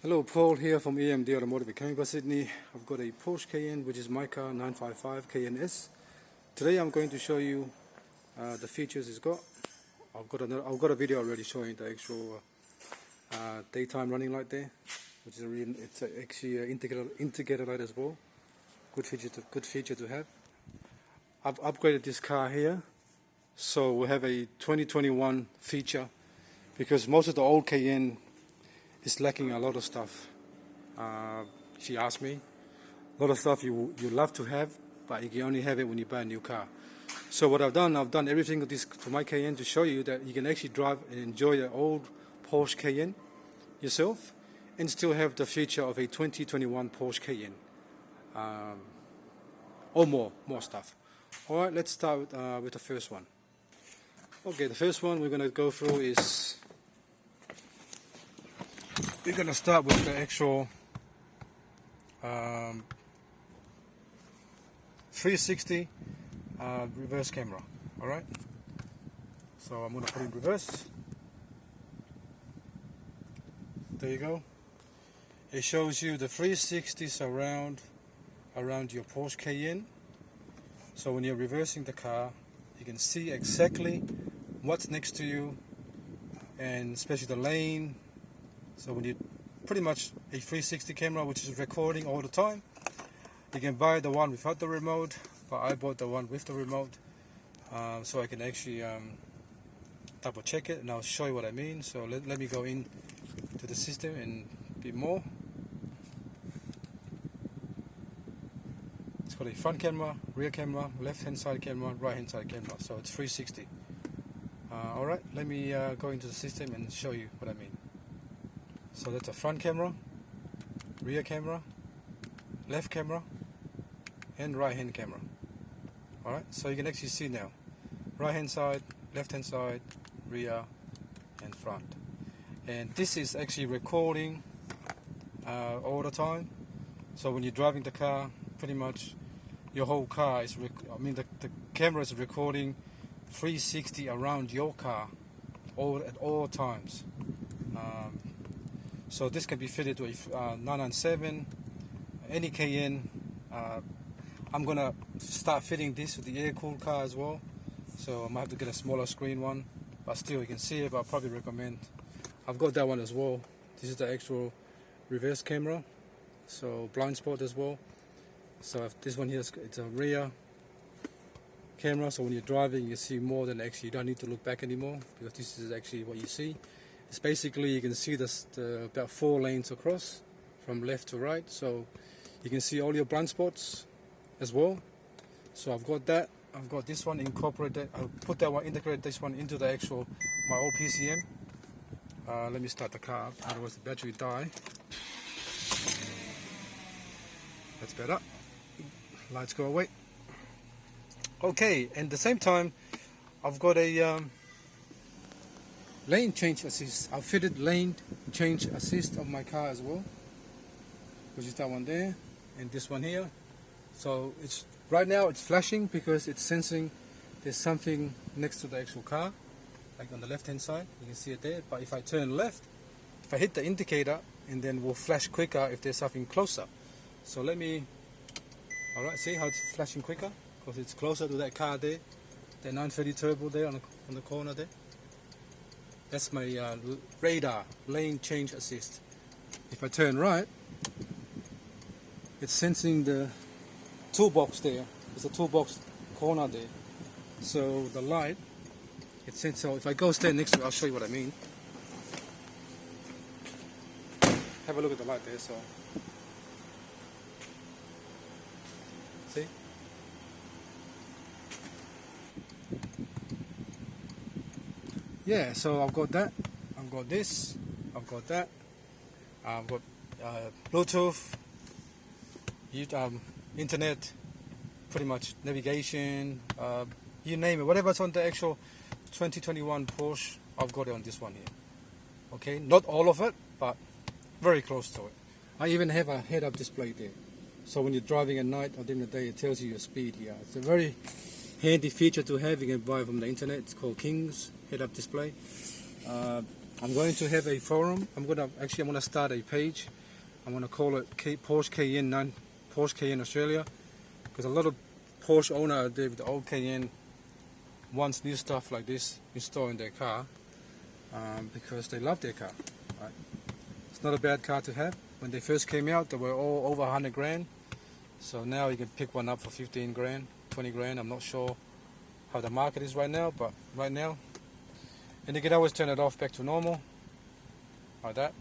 Hello, Paul here from AMD Automotive coming by Sydney. I've got a Porsche Cayenne, which is my car, 955 Cayenne S. Today I'm going to show you the features it's got. I've got a video already showing the actual daytime running light there, which is actually an integrated light as well. Good feature to have. I've upgraded this car here, so we have a 2021 feature because most of the old Cayenne is lacking a lot of stuff. She asked me, a lot of stuff you love to have, but you can only have it when you buy a new car. So what I've done everything to my Cayenne to show you that you can actually drive and enjoy the old Porsche Cayenne yourself and still have the feature of a 2021 Porsche Cayenne. Or more stuff. Alright, let's start with the first one. Okay, the first one we're going to go through is we're going to start with the actual 360 reverse camera. Alright, so I'm going to put it in reverse. There you go. It shows you the 360 surround around your Porsche Cayenne. So when you're reversing the car, you can see exactly what's next to you, and especially the lane. So when you pretty much a 360 camera which is recording all the time. You can buy the one without the remote, but I bought the one with the remote, so I can actually double check it, and I'll show you what I mean. So let me go in to the system and a bit more. It's got a front camera, rear camera, left hand side camera, right hand side camera, so it's 360. Alright, let me go into the system and show you what I mean. So that's a front camera, rear camera, left camera, and right hand camera. Alright, so you can actually see now, right hand side, left hand side, rear and front. And this is actually recording all the time. So when you're driving the car, pretty much your whole car is, the camera is recording 360 around your car at all times. So this can be fitted to a 997, any Cayenne. I'm gonna start fitting this with the air-cooled car as well. So I might have to get a smaller screen one, but still you can see it. But I'll probably recommend. I've got that one as well. This is the actual reverse camera, so blind spot as well. So if this one here it's a rear camera, so when you're driving you see more than actually you don't need to look back anymore, because this is actually what you see. It's basically you can see about 4 lanes across from left to right, so you can see all your blind spots as well. So I've got that. I've got this one incorporated. I'll put that one, integrate this one into the actual my old PCM. Let me start the car up, otherwise the battery will die. That's better. Lights go away. Okay, and at the same time I've got a lane change assist. I've fitted lane change assist on my car as well, which is that one there and this one here. So it's right now it's flashing because it's sensing there's something next to the actual car, like on the left hand side, you can see it there. But if I turn left, if I hit the indicator, and then will flash quicker if there's something closer. So let me, alright, see how it's flashing quicker because it's closer to that car there, the 930 turbo there on the corner there. That's my radar lane change assist. If I turn right, it's sensing the toolbox there. There's a toolbox corner there. So the light, it's sensing. So if I go stand next to it, I'll show you what I mean. Have a look at the light there. So see. Yeah, so I've got that, I've got this, I've got that, I've got Bluetooth, internet, pretty much navigation, you name it, whatever's on the actual 2021 Porsche, I've got it on this one here. Okay, not all of it, but very close to it. I even have a head-up display there, so when you're driving at night or during the day, it tells you your speed here. It's a very handy feature to have. You can buy from the internet. It's called King's head-up display. I'm going to have a forum. I'm gonna start a page. I'm gonna call it Porsche Cayenne Australia, because a lot of Porsche owner out there with the old Cayenne wants new stuff like this installed in their car, because they love their car. Right? It's not a bad car to have. When they first came out, they were all over 100 grand. So now you can pick one up for 15 grand, 20 grand. I'm not sure how the market is right now, but right now. And you can always turn it off back to normal, like that.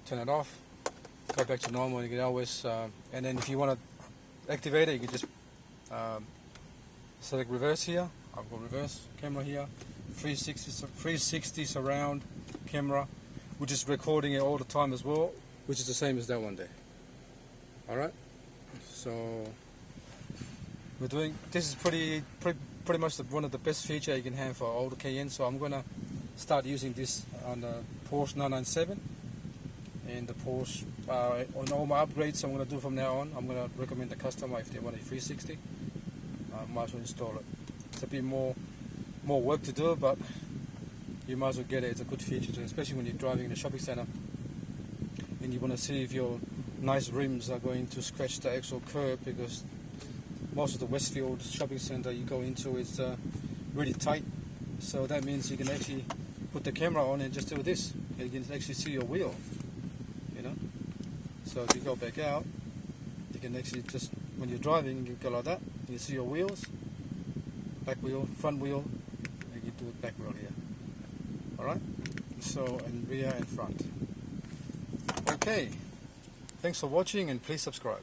Turn it off, go back to normal. You can always, and then if you want to activate it, you can just select reverse here. I've got reverse camera here, 360 surround camera, which is recording it all the time as well, which is the same as that one there. All right. So we're doing. This is pretty much one of the best features you can have for older Cayenne. So I'm gonna start using this on the Porsche 997 and the Porsche on all my upgrades. I'm gonna do from now on. I'm gonna recommend the customer if they want a 360. Might as well install it. It's a bit more work to do, but you might as well get it. It's a good feature too, especially when you're driving in a shopping center and you want to see if your nice rims are going to scratch the actual curb, because most of the Westfield shopping center you go into is really tight. So that means you can actually put the camera on and just do this, and you can actually see your wheel, you know. So if you go back out, you can actually just, when you're driving, you go like that, you see your wheels, back wheel, front wheel, and you do it back wheel here. Alright, so, and rear and front. Okay, thanks for watching, and please subscribe.